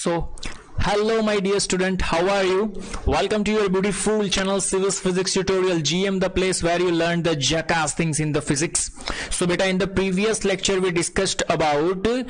So, hello my dear student, how are you? Welcome to your beautiful channel Civis Physics Tutorial GM, the place where you learn the jackass things in the physics. So beta, in the previous lecture we discussed about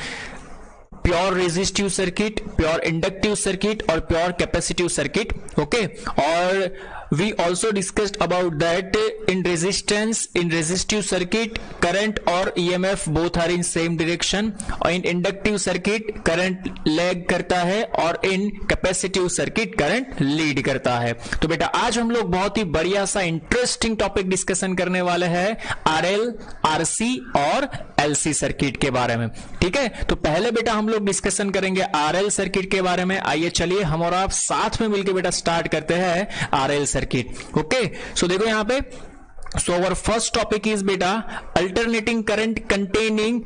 pure resistive circuit, pure inductive circuit और pure capacitive circuit. Okay, और we also discussed about that in resistance, in resistive circuit current or EMF both are in same direction, और in inductive circuit current lag करता है और in capacitive circuit current lead करता है. तो बेटा आज हम लोग बहुत ही बढ़िया सा इंटरेस्टिंग टॉपिक डिस्कशन करने वाले हैं RL, RC और LC सर्किट के बारे में. ठीक है, तो पहले बेटा हम लोग डिस्कशन करेंगे RL सर्किट के बारे में. आइए चलिए हम और आप साथ में मिलकर बेटा स्टार्ट करते हैं RL सर्किट. ओके, सो देखो यहां पे, so our first topic is बेटा alternating current containing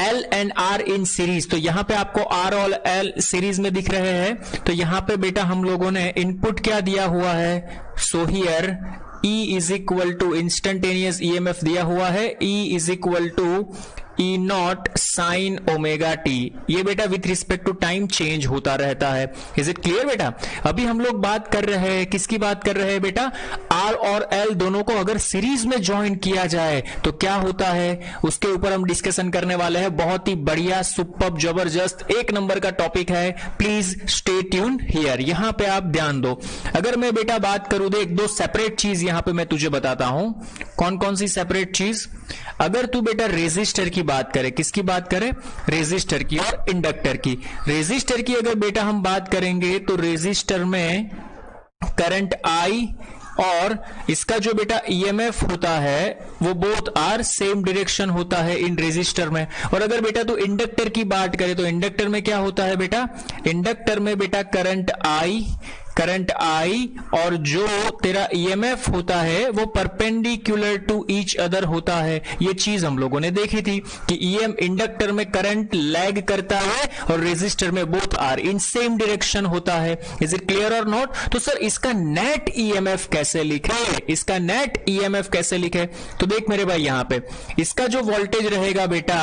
L and R in series. तो यहां पे आपको R और L सीरीज में दिख रहे हैं. तो यहां पे बेटा हम लोगों ने इनपुट क्या दिया हुआ है, so here E is equal to instantaneous EMF दिया हुआ है, E is equal to E not sine omega t. ये बेटा with respect to time change होता रहता है. इज इट क्लियर बेटा? अभी हम लोग बात कर रहे हैं, किसकी बात कर रहे हैं बेटा? R और L दोनों को अगर सीरीज में ज्वाइन किया जाए तो क्या होता है, उसके ऊपर हम डिस्कशन करने वाले हैं. बहुत ही बढ़िया, सुपर्ब, जबरदस्त, एक नंबर का टॉपिक है. Please stay tune here. यहां पे आप ध्यान दो. अगर मैं बेटा बात करूं, देख दो सेपरेट चीज यहां पे मैं तुझे बताता हूं. कौन कौन सी सेपरेट चीज? अगर तू बेटा रेजिस्टर की बात करें, किसकी बात करें? रेजिस्टर की और इंडक्टर की. रेजिस्टर की अगर बेटा हम बात करेंगे तो रेजिस्टर में करंट I और इसका जो बेटा EMF होता है वो बोथ आर सेम डायरेक्शन होता है इन रेजिस्टर में. और अगर बेटा तू इंडक्टर की बात करे तो इंडक्टर में क्या होता है बेटा? इंडक्टर में बेटा करंट I और जो तेरा EMF होता है वो परपेंडिकुलर टू ईच अदर होता है. ये चीज हम लोगों ने देखी थी कि इंडक्टर में करंट लैग करता है और रेजिस्टर में both are in same direction होता है. इज इट क्लियर और नॉट? तो सर इसका नेट EMF कैसे लिखे? इसका नेट EMF कैसे लिखे? तो देख मेरे भाई, यहां पे इसका जो वोल्टेज रहेगा बेटा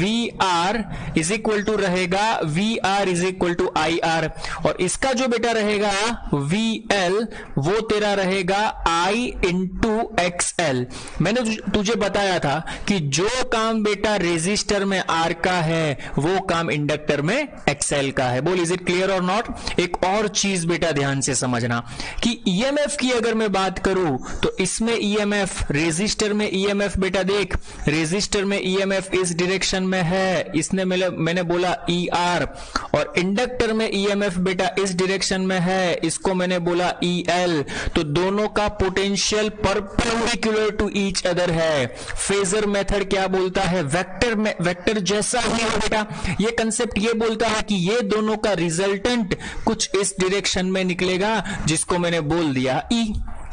VR इज इक्वल टू रहेगा VR is equal to IR, और इसका जो बेटा रहेगा VL वो तेरा रहेगा I इंटू XL. मैंने तुझे बताया था कि जो काम बेटा रेजिस्टर में R का है वो काम इंडक्टर में XL का है. बोल, इज इट क्लियर और नॉट? एक और चीज बेटा ध्यान से समझना कि EMF की अगर मैं बात करूं तो इसमें EMF, रेजिस्टर में EMF बेटा देख, रेजिस्टर में EMF इस डायरेक्शन में है, इसने मैंने बोला ER, और इंडक्टर में EMF बेटा इस डायरेक्शन में है, इसको मैंने बोला EL. तो दोनों का potential perpendicular to each other है. फेजर मेथड क्या बोलता है? वेक्टर जैसा ही है बेटा. ये कंसेप्ट ये बोलता है कि ये दोनों का रिजल्टेंट कुछ इस डायरेक्शन में निकलेगा जिसको मैंने बोल दिया E.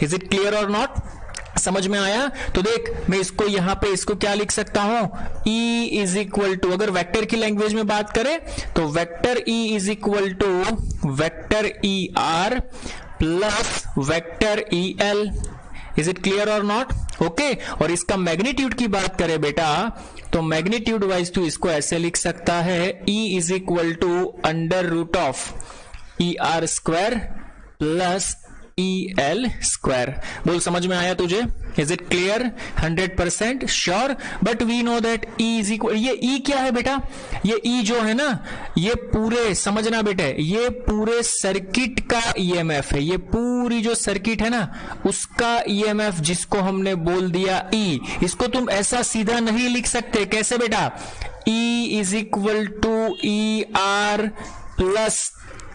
इज इट क्लियर और नॉट? समझ में आया? तो देख मैं इसको यहां पे इसको क्या लिख सकता हूं? E इज इक्वल टू, अगर वेक्टर की लैंग्वेज में बात करें तो vector E is equal to vector ER plus vector EL. Is it clear और नॉट? ओके, और इसका मैग्नीट्यूड की बात करें बेटा तो मैग्नीट्यूड वाइज तू इसको ऐसे लिख सकता है, E is equal to under root of ER square plus EL square. बोल, समझ में आया तुझे? Is it clear? 100% sure? But we know that E is equal, ये E क्या है बेटा? ये E जो है ना, ये पूरे, समझना बेटा, ये पूरे सर्किट का EMF है. ये पूरी जो सर्किट है ना उसका EMF जिसको हमने बोल दिया E. इसको तुम ऐसा सीधा नहीं लिख सकते. कैसे बेटा? E is equal to ER plus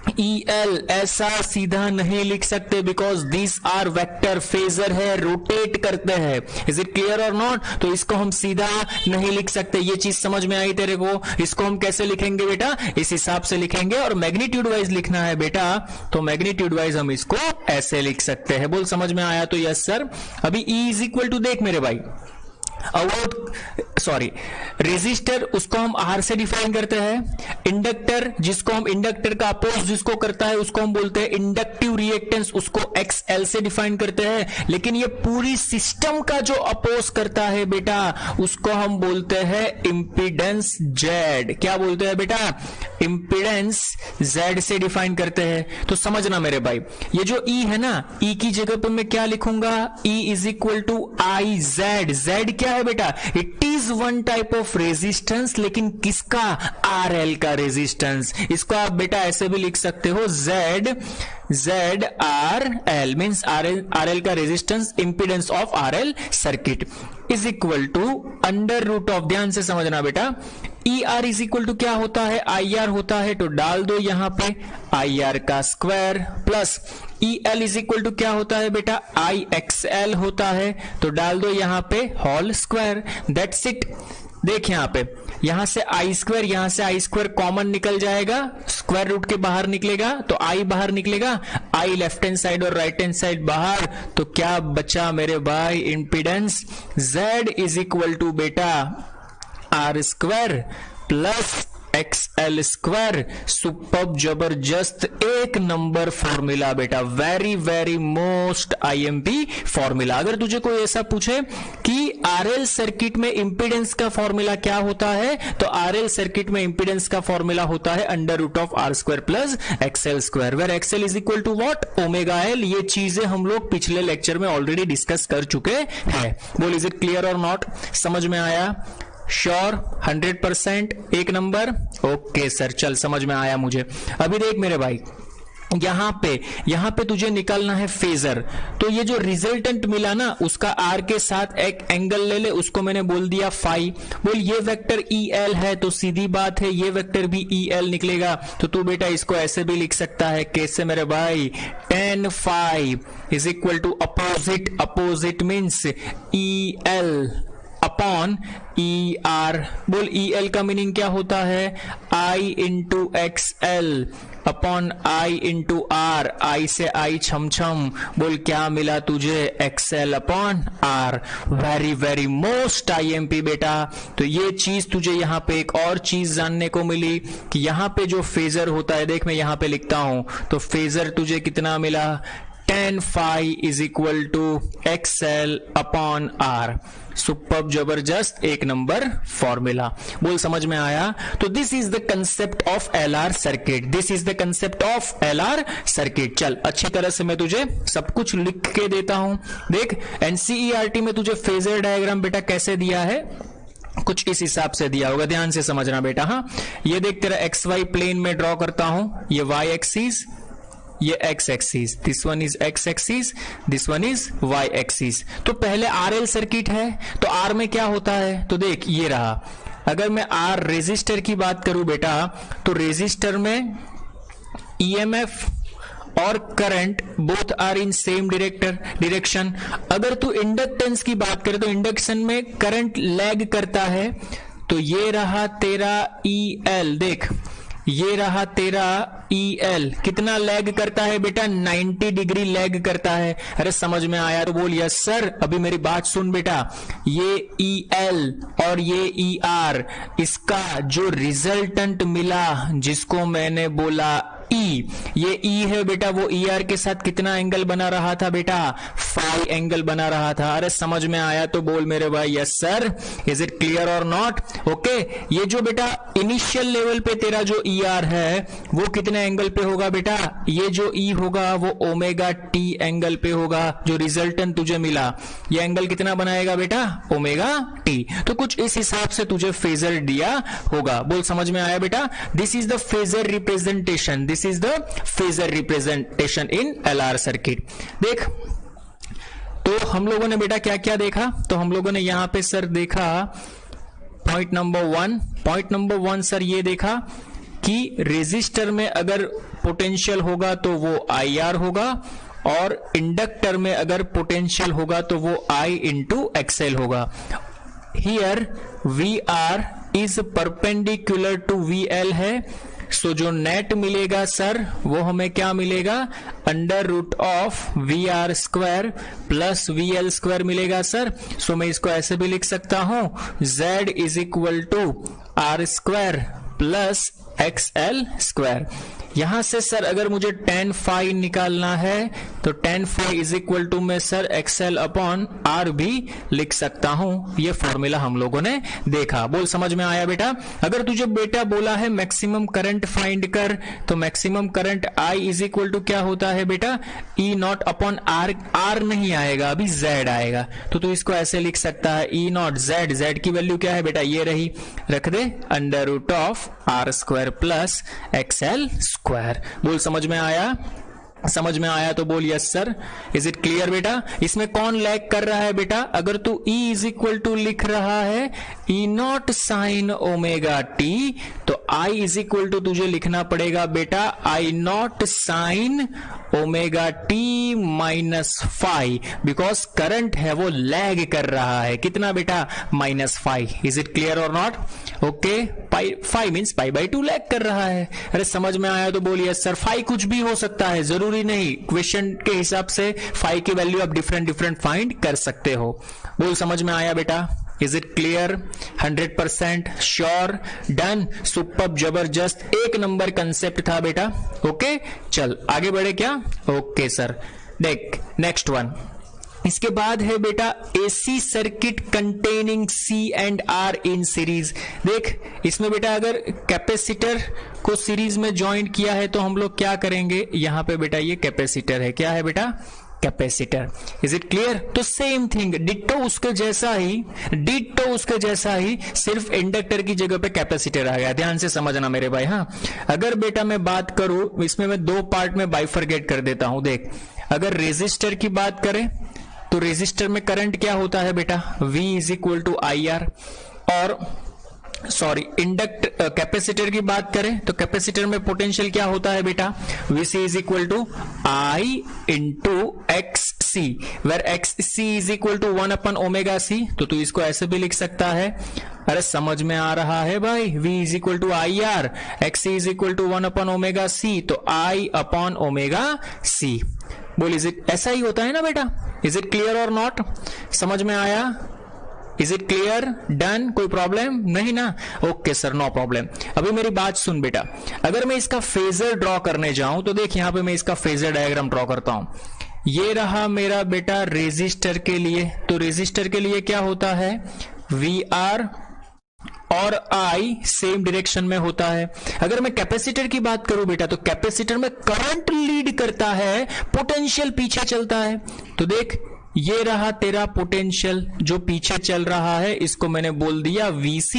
EL, ऐसा सीधा नहीं लिख सकते because this are vector, phasor है, रोटेट करते हैं. इज इट क्लियर और नॉट? तो इसको हम सीधा नहीं लिख सकते. ये चीज समझ में आई तेरे को? इसको हम कैसे लिखेंगे बेटा? इस हिसाब से लिखेंगे. और मैग्नीट्यूड वाइज लिखना है बेटा तो मैग्नीट्यूड वाइज हम इसको ऐसे लिख सकते हैं. बोल, समझ में आया? तो यस सर. अभी E इज इक्वल टू, देख मेरे भाई, सॉरी, रेजिस्टर उसको हम आर से डिफाइन करते हैं, इंडक्टर जिसको हम इंडक्टर का अपोज जिसको करता है उसको हम बोलते हैं इंडक्टिव रिएक्टेंस, उसको XL से डिफाइन करते हैं, लेकिन ये पूरी सिस्टम का जो अपोज करता है बेटा उसको हम बोलते हैं इंपीडेंस Z। क्या बोलते हैं बेटा? इंपीडेंस Z से डिफाइन करते हैं। तो समझना मेरे भाई, ये जो E है ना, E की जगह पे मैं क्या लिखूंगा? E is equal to IZ। Z क्या है बेटा? It is one type of resistance, लेकिन किसका? RL का रेजिस्टेंस। इसको आप बेटा ऐसे भी लिख सकते हो, ZRL मीन्स RL का resistance, impedance of RL circuit is equal to under root of, ध्यान से समझना बेटा, ER इज इक्वल टू क्या होता है? IR होता है, तो डाल दो यहां पे IR का square, plus EL is equal to क्या होता है बेटा? IXL होता है, तो डाल दो यहां पे होल स्क्वायर। That's it. देख यहां पे, यहां से I स्क्वायर, यहां से I स्क्वायर कॉमन निकल जाएगा, स्क्वायर रूट के बाहर निकलेगा तो I बाहर निकलेगा, I लेफ्ट हैंड साइड और राइट हैंड साइड बाहर, तो क्या बचा मेरे भाई? Impedance Z is equal to बेटा R square plus XL square. Superb, जबरदस्त, एक नंबर फॉर्मूला बेटा, very very most IMP formula. अगर तुझे कोई ऐसा पूछे कि RL सर्किट में इंपीडेंस का फॉर्मूला क्या होता है, तो RL सर्किट में इंपीडेंस का फॉर्मूला होता है under root of R square plus XL square, where XL is equal to what? Omega L। ये चीजें हम लोग पिछले लेक्चर में ऑलरेडी डिस्कस कर चुके हैं। बोल, इज इट क्लियर और नॉट? समझ में आया? श्योर? 100%? एक नंबर। ओके सर, चल समझ में आया मुझे। अभी देख मेरे भाई, यहां पे तुझे निकालना है फेजर। तो ये जो रिजल्टेंट मिला ना, उसका R के साथ एक एंगल ले ले, उसको मैंने बोल दिया फाई। बोल, ये वेक्टर EL है, तो सीधी बात है ये वेक्टर भी EL निकलेगा। तो तू बेटा इसको ऐसे भी लिख सकता है, कैसे मेरे भाई? tan phi is equal to opposite, opposite means EL upon ER। बोल, EL का मीनिंग क्या होता है? I into XL upon I into R, I से I छम। बोल, क्या मिला तुझे? XL upon R। Very very most IMP बेटा। तो ये चीज तुझे यहाँ पे एक और चीज जानने को मिली कि यहाँ पे जो फेजर होता है, देख मैं यहाँ पे लिखता हूं, तो फेजर तुझे कितना मिला? tan phi is equal to XL upon R। Superb, जबरदस्त, एक नंबर फॉर्मूला। बोल, समझ में आया? तो this is the concept of LR circuit, this is the concept of LR circuit. चल, अच्छी तरह से मैं तुझे सब कुछ लिख के देता हूं। देख, NCERT में तुझे फेजर डायग्राम बेटा कैसे दिया है, कुछ इस हिसाब से दिया होगा, ध्यान से समझना बेटा। हाँ, ये देख, तेरा XY प्लेन में ड्रॉ करता हूं, ये Y एक्सिस, ये x axis, this one is x axis, this one is y axis. तो पहले RL सर्किट है, तो R में क्या होता है? तो देख ये रहा। अगर मैं R रेजिस्टर की बात करूं बेटा, तो रेजिस्टर में EMF और current both are in same direction. अगर तू इंडक्टेंस की बात करे, तो इंडक्शन में करंट लैग करता है, तो ये रहा तेरा EL। देख, ये रहा तेरा EL, कितना लैग करता है बेटा? 90 डिग्री लैग करता है। अरे समझ में आया तो बोल यस सर। अभी मेरी बात सुन बेटा, ये EL और ये ER, इसका जो रिजल्टेंट मिला जिसको मैंने बोला E, ये E है बेटा, वो ER के साथ कितना एंगल बना रहा था बेटा? फाई एंगल बना रहा था। अरे समझ में आया तो बोल मेरे भाई yes sir. Is it clear और नॉट? ओके, ये जो बेटा इनिशियल लेवल पे तेरा जो ER है वो कितने एंगल पे होगा बेटा? ये जो E होगा वो ओमेगा T एंगल पे होगा। जो रिजल्टेंट तुझे मिला, ये एंगल कितना बनाएगा बेटा? Omega T। तो कुछ इस हिसाब से तुझे फेजर दिया होगा। बोल, समझ में आया बेटा? This is the phasor representation, this is the phasor representation in LR circuit. देख, तो हम लोगों ने बेटा क्या क्या देखा? तो हम लोगों ने यहां पे सर देखा पॉइंट नंबर वन सर ये देखा कि रेजिस्टर में अगर पोटेंशियल होगा तो वो IR होगा, और इंडक्टर में अगर पोटेंशियल होगा तो वो I इंटू XL होगा। Here VR is perpendicular to VL है, सो जो नेट मिलेगा सर वो हमें क्या मिलेगा, under root of V R square plus V L square मिलेगा सर। सो मैं इसको ऐसे भी लिख सकता हूं, z is equal to R square plus X L square. यहां से सर अगर मुझे tan फाई निकालना है तो tan phi is equal to में सर एक्सएल अपॉन आर भी लिख सकता हूं। ये फॉर्मूला हम लोगों ने देखा। बोल समझ में आया बेटा? अगर तुझे बेटा बोला है मैक्सिमम करंट फाइंड कर, तो maximum current I is equal to क्या होता है बेटा, E not upon R. R नहीं आएगा, अभी जेड आएगा, तो तू इसको ऐसे लिख सकता है, ई नॉट जेड। जेड की वैल्यू क्या है बेटा, ये रही, रख दे under root of R square plus XL square. बोल समझ में आया? समझ में आया तो बोल yes sir. Is it clear बेटा? इसमें कौन लैग कर रहा है बेटा? अगर तू E इज इक्वल टू लिख रहा है E naught sine omega T, तो I इज इक्वल टू तुझे लिखना पड़ेगा बेटा I naught sine omega T minus phi, because current है वो लैग कर रहा है। कितना बेटा? Minus phi. Is it clear और not? Okay, pi phi means pi by 2 lag कर रहा है। अरे समझ में आया तो बोलिए सर। फाई कुछ भी हो सकता है, जरूरी नहीं, क्वेश्चन के हिसाब से फाई की वैल्यू आप डिफरेंट फाइंड कर सकते हो। बोल समझ में आया बेटा? Is it clear? 100% sure? Done, super, जबरदस्त, एक नंबर कंसेप्ट था बेटा। ओके चल आगे बढ़े क्या? ओके सर, देख नेक्स्ट वन। इसके बाद है बेटा AC circuit containing C and R in series. देख इसमें बेटा अगर कैपेसिटर को सीरीज में ज्वाइन किया है तो हम लोग क्या करेंगे, यहां पे बेटा ये कैपेसिटर है। क्या है बेटा? कैपेसिटर। Is it clear? तो सेम थिंग, डिट्टो उसके जैसा ही, सिर्फ इंडक्टर की जगह पे कैपेसिटर आ गया। ध्यान से समझना मेरे भाई। हाँ, अगर बेटा मैं बात करूं, इसमें मैं दो पार्ट में बाइफरगेट कर देता हूं। देख, अगर रेजिस्टर की बात करें तो रेजिस्टर में करंट क्या होता है बेटा, V is equal to I R. और कैपेसिटर की बात करें तो कैपेसिटर में पोटेंशियल क्या होता है बेटा, Vc is equal to I into X C, where X C is equal to 1 upon omega C. तो तू इसको ऐसे भी लिख सकता है। अरे समझ में आ रहा है भाई? V is equal to I R, X C is equal to 1 upon omega C, तो I अपॉन ओमेगा सी। बोल इज इट, ऐसा ही होता है ना बेटा? इज इट क्लियर और नॉट? समझ में आया? Is it clear? डन? कोई प्रॉब्लम नहीं ना? Okay sir, no problem. अभी मेरी बात सुन बेटा, अगर मैं इसका फेजर ड्रॉ करने जाऊं तो देख यहां पे मैं इसका फेजर डायग्राम ड्रॉ करता हूं। ये रहा मेरा बेटा रेजिस्टर के लिए। तो रेजिस्टर के लिए क्या होता है, वी आर और I सेम डायरेक्शन में होता है। अगर मैं कैपेसिटर की बात करूं बेटा, तो कैपेसिटर में करंट लीड करता है, पोटेंशियल पीछे चलता है। तो देख ये रहा तेरा पोटेंशियल जो पीछे चल रहा है, इसको मैंने बोल दिया Vc।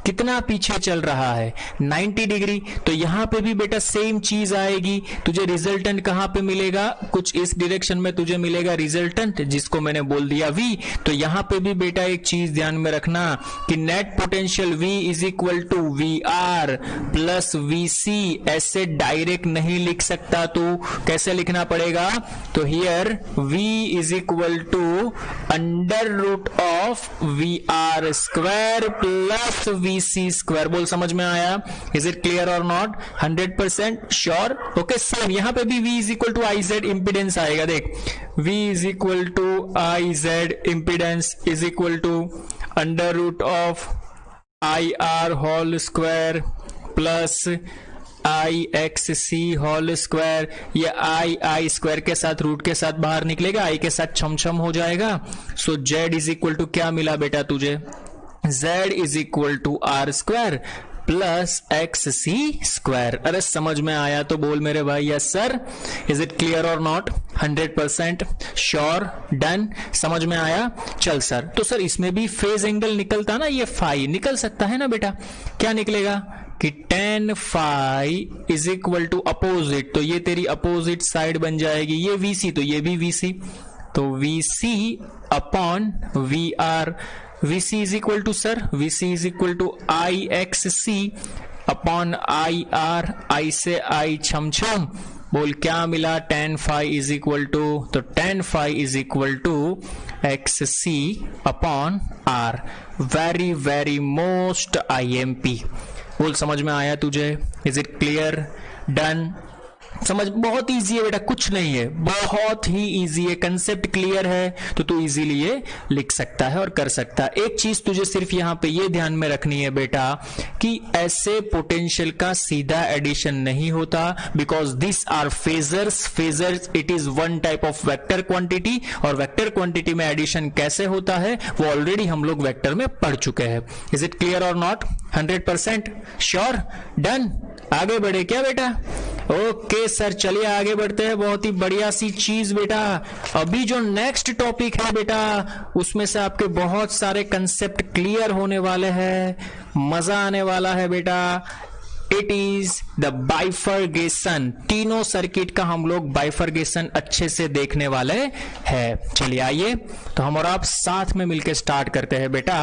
कितना पीछे चल रहा है, 90 डिग्री। तो यहां पे भी बेटा सेम चीज आएगी। तुझे रिजल्टेंट कहां पे मिलेगा, कुछ इस डायरेक्शन में तुझे मिलेगा रिजल्टेंट, जिसको मैंने बोल दिया V। तो यहां पे भी बेटा एक चीज ध्यान में रखना कि net potential V is equal to V R plus Vc। ऐसे डायरेक्ट नहीं लिख सकता, तो कैसे लिखना पड़ेगा, तो here V is equal to under root of V R square plus Vc square. बोल समझ में आया? इज इट क्लियर और नॉट? 100% श्योर? ओके, सेम यहां पे भी V is equal to I Z impedance आएगा। देख V is equal to I Z impedance is equal to under root of I R whole square plus I X C whole square. ये I square के साथ root के साथ बाहर निकलेगा, आई के साथ छम हो जाएगा। So Z is equal to क्या मिला बेटा तुझे, Z is equal to R square plus X C square. अरे समझ में आया तो बोल मेरे भाई yes sir. Is it clear और नॉट? 100% श्योर? डन? समझ में आया? चल सर, तो सर इसमें भी फेज एंगल निकलता ना, ये फाई निकल सकता है ना बेटा। क्या निकलेगा कि tan phi is equal to opposite, तो ये तेरी अपोजिट साइड बन जाएगी। ये VC तो ये भी VC, तो VC upon VR। VC is equal to sir, VC is equal to I X C upon I R, I से आई छम। बोल क्या मिला, tan phi is equal to, तो tan phi is equal to X C upon R. Very most IMP। बोल समझ में आया तुझे? Is it clear? डन? समझ, बहुत इजी है बेटा, कुछ नहीं है, बहुत ही इजी है, कंसेप्ट क्लियर है तो तू इजीली ये लिख सकता है और कर सकता है। एक चीज तुझे सिर्फ यहां पे ये ध्यान में रखनी है बेटा कि ऐसे पोटेंशियल का सीधा एडिशन नहीं होता, because this are phasors. Phasors it is one type of vector quantity, और वेक्टर क्वांटिटी में एडिशन कैसे होता है वो ऑलरेडी हम लोग वेक्टर में पढ़ चुके हैं। इज इट क्लियर और नॉट? 100% श्योर? डन? आगे बढ़े क्या बेटा? ओके सर, चलिए आगे बढ़ते हैं। बहुत ही बढ़िया सी चीज बेटा, अभी जो नेक्स्ट टॉपिक है बेटा उसमें से आपके बहुत सारे कंसेप्ट क्लियर होने वाले हैं, मजा आने वाला है बेटा। It is the bifurcation. तीनों सर्किट का हम लोग बाइफरगेशन अच्छे से देखने वाले हैं। चलिए आइए तो हम और आप साथ में मिलकर स्टार्ट करते हैं बेटा।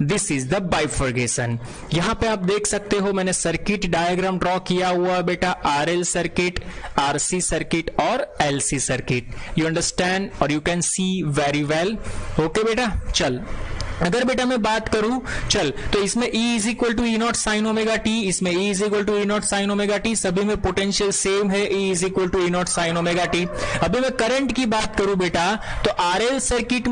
This is the bifurcation. यहां पे आप देख सकते हो मैंने सर्किट डायग्राम ड्रॉ किया हुआ बेटा, आरएल सर्किट, आरसी सर्किट और एलसी सर्किट। यू अंडरस्टैंड और you can see very well. Okay बेटा, चल अगर बेटा मैं बात करूं, चल तो इसमें E is equal to E naught sine omega t, इसमें E is equal to E naught sine omega t, सभी में पोटेंशियल सेम है, E is equal to E naught sine omega t. अभी मैं करंट की बात करूं बेटा तो आरएल सर्किट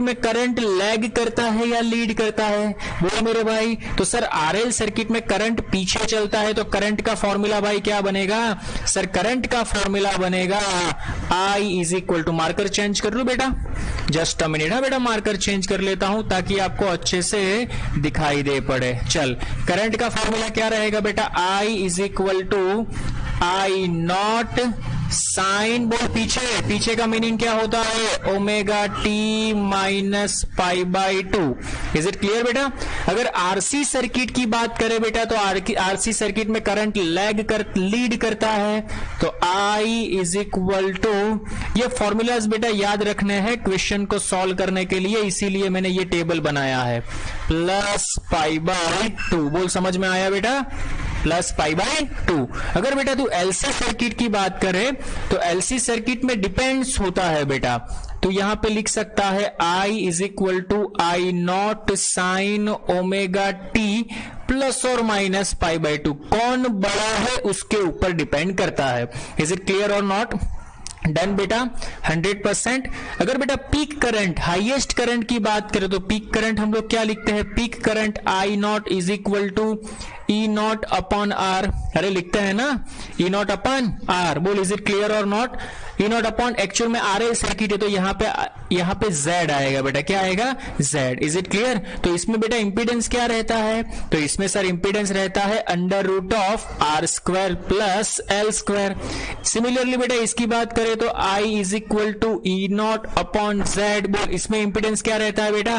में करंट लैग करता है या लीड करता है? बोलो मेरे भाई। तो सर आरएल सर्किट में करंट पीछे चलता है, तो करंट का फॉर्मूला भाई क्या बनेगा? सर करंट का फॉर्मूला बनेगा I is equal to, marker change कर लू बेटा, जस्ट अ मिनट है बेटा, मार्कर चेंज कर लेता हूं ताकि आपको अच्छे से दिखाई दे पड़े। चल करंट का फॉर्मूला क्या रहेगा बेटा? I is equal to I naught sine, बोल पीछे का मीनिंग क्या होता है? Omega T minus pi by two. Is it clear बेटा? अगर आरसी सर्किट की बात करें बेटा तो आरसी सर्किट में करंट लीड करता है, तो आई इज इक्वल टू, ये फॉर्मूलाज बेटा याद रखने हैं क्वेश्चन को सॉल्व करने के लिए, इसीलिए मैंने ये टेबल बनाया है, प्लस पाई बाई टू। बोल समझ में आया बेटा? Plus pi by to. अगर बेटा तू एलसी सर्किट की बात करे तो एलसी सर्किट में डिपेंड्स होता है बेटा, तो यहां पे लिख सकता है I is equal to I naught sine omega t plus और माइनस पाई बाई टू। कौन बड़ा है उसके ऊपर डिपेंड करता है। इज इट क्लियर और नॉट? डन बेटा, 100%। अगर बेटा पीक करंट, हाईएस्ट करंट की बात करें तो पीक करंट हम लोग क्या लिखते हैं? Peak current I naught is equal to E not upon R. अरे लिखते हैं ना, ई नॉट अपॉन आर। बोल इज इट क्लियर और not? E not upon, actual में आरएल सर्किट है तो यहाँ पे Z आएगा बेटा, क्या आएगा? Z। Is it clear? तो इसमें बेटा इंपीडेंस क्या रहता है? तो इसमें सर इंपीडेंस रहता है under root of R square plus L square. Similarly बेटा इसकी बात करें तो I is equal to E not upon Z। बोल इसमें इंपीडेंस क्या रहता है बेटा?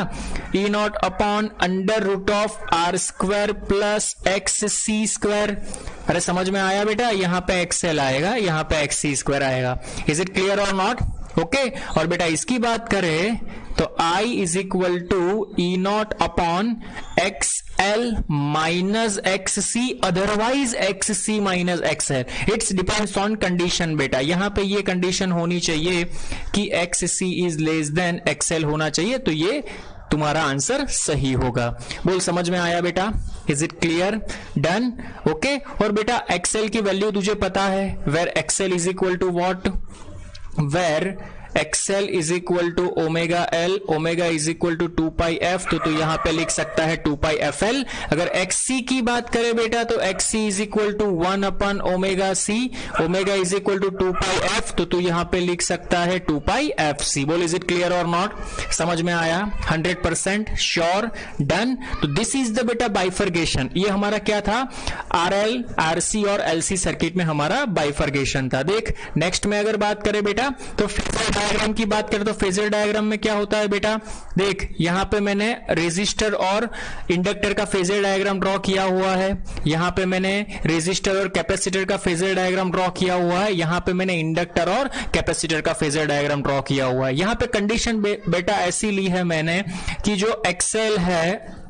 E not upon under root of R square plus X C square. अरे समझ में आया बेटा? यहाँ पे एक्सएल आएगा, यहाँ पे एक्स सी स्क्वायर आएगा। इज इट क्लियर और नॉट? ओके। और बेटा इसकी बात करें तो I is equal to E not upon X L minus X C, otherwise X C minus X L. It's depends on condition बेटा। यहां पे ये कंडीशन होनी चाहिए कि X C is less than X L होना चाहिए, तो ये तुम्हारा आंसर सही होगा। बोल समझ में आया बेटा? Is it clear? Done? Okay. और बेटा एक्सएल की वैल्यू तुझे पता है, where XL is equal to what? Where XL is equal to omega L, omega is equal to 2 pi f, तो तू यहां पे लिख सकता है 2 पाई एफ एल। अगर एक्ससी की बात करें बेटा तो XC is equal to 1 upon omega C, omega is equal to 2 pi f, तो तू यहां पे लिख सकता है 2 पाई एफ सी। बोल इज इट क्लियर और नॉट? समझ में आया? 100% श्योर? डन? तो दिस इज द बेटा बाइफरगेशन। ये हमारा क्या था? आरएल, आरसी और एलसी सर्किट में हमारा बाइफरगेशन था। देख नेक्स्ट में अगर बात करें बेटा तो डायग्राम की बात करें तो फेजर डायग्राम में क्या होता है बेटा? देख यहां पे मैंने रेजिस्टर और इंडक्टर का फेजर डायग्राम ड्रॉ किया हुआ है, यहां पे मैंने रेजिस्टर और कैपेसिटर का फेजर डायग्राम ड्रॉ किया हुआ है, यहां पे मैंने इंडक्टर और कैपेसिटर का फेजर डायग्राम ड्रॉ किया हुआ है। यहां पे कंडीशन बेटा ऐसी ली है मैंने कि जो एक्सएल है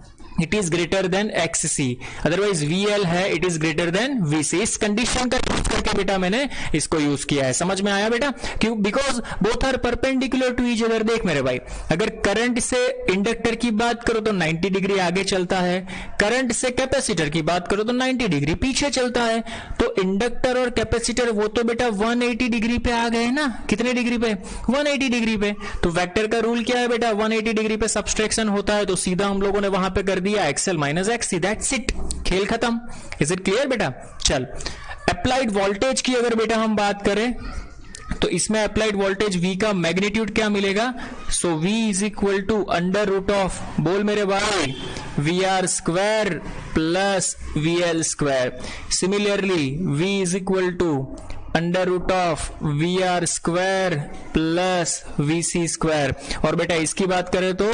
it is greater than XC, otherwise VL है it is greater than VC। इस कंडीशन का यूज करके बेटा मैंने इसको यूज किया है। समझ में आया बेटा? क्यों? Because both are perpendicular to each other. देख मेरे भाई, अगर करंट से इंडक्टर की बात करो तो 90 डिग्री आगे चलता है, करंट से कैपेसिटर की बात करो तो 90 डिग्री पीछे चलता है। तो इंडक्टर और कैपेसिटर वो तो बेटा 180 डिग्री पे आ गए ना। कितने डिग्री पे? 180 डिग्री पे। तो वेक्टर का रूल क्या है बेटा? 180 डिग्री पे सब्सट्रैक्शन होता है, तो सीधा हम लोगों ने वहां पे कर दिया XL minus XC, that's it, खेल खत्म। इज इट क्लियर बेटा? चल, अप्लाइड वोल्टेज की अगर बेटा हम बात करें तो इसमें अप्लाइड वोल्टेज V का मैग्नीट्यूड क्या मिलेगा? So V is equal to under root of, बोल मेरे भाई, VR square plus VL square. Similarly V is equal to under root of VR square plus VC square. और बेटा इसकी बात करें तो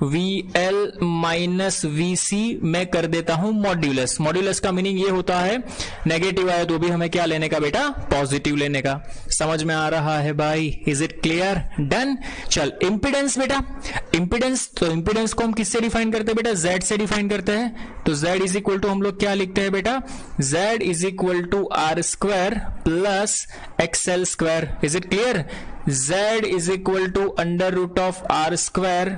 VL माइनस VC मैं कर देता हूं मॉड्यूलस। मॉड्यूलस का मीनिंग ये होता है नेगेटिव आया तो भी हमें क्या लेने का बेटा? पॉजिटिव लेने का। समझ में आ रहा है भाई? Is it clear? डन। चल, इंपिडेंस बेटा, इंपिडेंस, तो इंपिडेंस को हम किससे डिफाइन करते हैं बेटा? Z से डिफाइन करते हैं। तो Z इज इक्वल टू हम लोग क्या लिखते हैं बेटा? Z is equal to R square plus XL square. Is it clear? Z is equal to under root of R square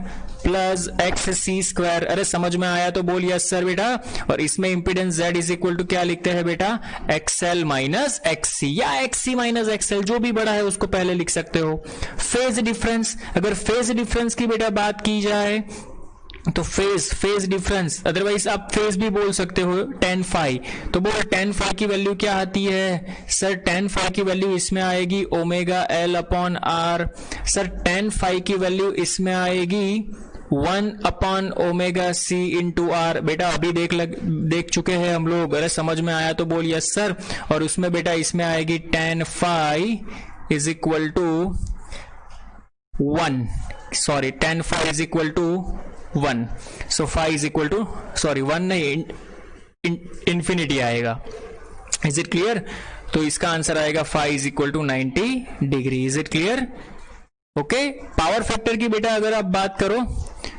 plus XC square. अरे समझ में आया तो बोल यस सर बेटा। और इसमें impedance Z is equal to क्या लिखते हैं बेटा? XL माइनस XC या XC माइनस XL, जो भी बड़ा है उसको पहले लिख सकते हो। फेज डिफरेंस, अगर फेज डिफरेंस की बेटा बात की जाए तो फेज डिफरेंस, अदरवाइज आप फेज भी बोल सकते हो, tan फाई। तो बोल tan फाई की वैल्यू क्या आती है? सर tan फाई की वैल्यू इसमें आएगी omega L upon R। Sir tan phi की वैल्यू इसमें आएगी 1 upon omega C into R। बेटा अभी देख चुके हैं हम लोग। अरे समझ में आया तो बोल यस सर। और उसमें बेटा इसमें आएगी tan phi is equal to 1, sorry tan phi is equal to 1। So phi is equal to, sorry 1 नहीं, इंफिनिटी आएगा। Is it clear? तो इसका आंसर आएगा phi is equal to 90 degree. Is it clear? Okay. Power factor की बेटा अगर आप बात करो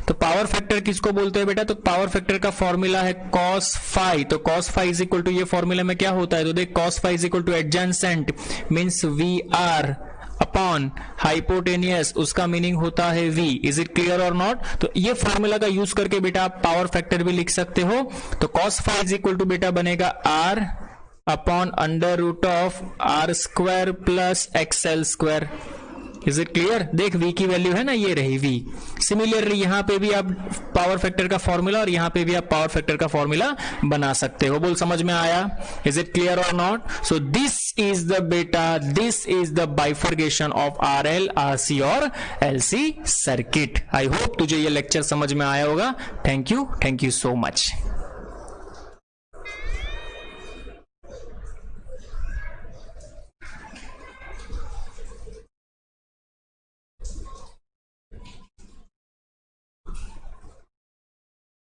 तो पावर फैक्टर किसको बोलते हैं बेटा? तो पावर फैक्टर का फॉर्मूला है cos फाई। तो cos phi is equal to, ये फॉर्मूला में क्या होता है? तो देख, cos phi is equal to adjacent means VR upon hypotenuse, उसका मीनिंग होता है V। इज इट क्लियर और नॉट? तो ये फॉर्मूला का यूज करके बेटा आप पावर फैक्टर भी लिख सकते हो। तो cos phi is equal to बेटा बनेगा R upon under root of R square plus XL square. Is it clear? देख V की वैल्यू है ना, ये रही V। सिमिलरली यहां पे भी आप पावर फैक्टर का फॉर्मूला और यहां पे भी आप पावर फैक्टर का फॉर्मूला बना सकते हो। बोल समझ में आया? इज इट क्लियर और not? So this is the बेटा, this is the bifurcation of RL, RC और LC सर्किट। आई होप तुझे ये लेक्चर समझ में आया होगा। Thank you so much.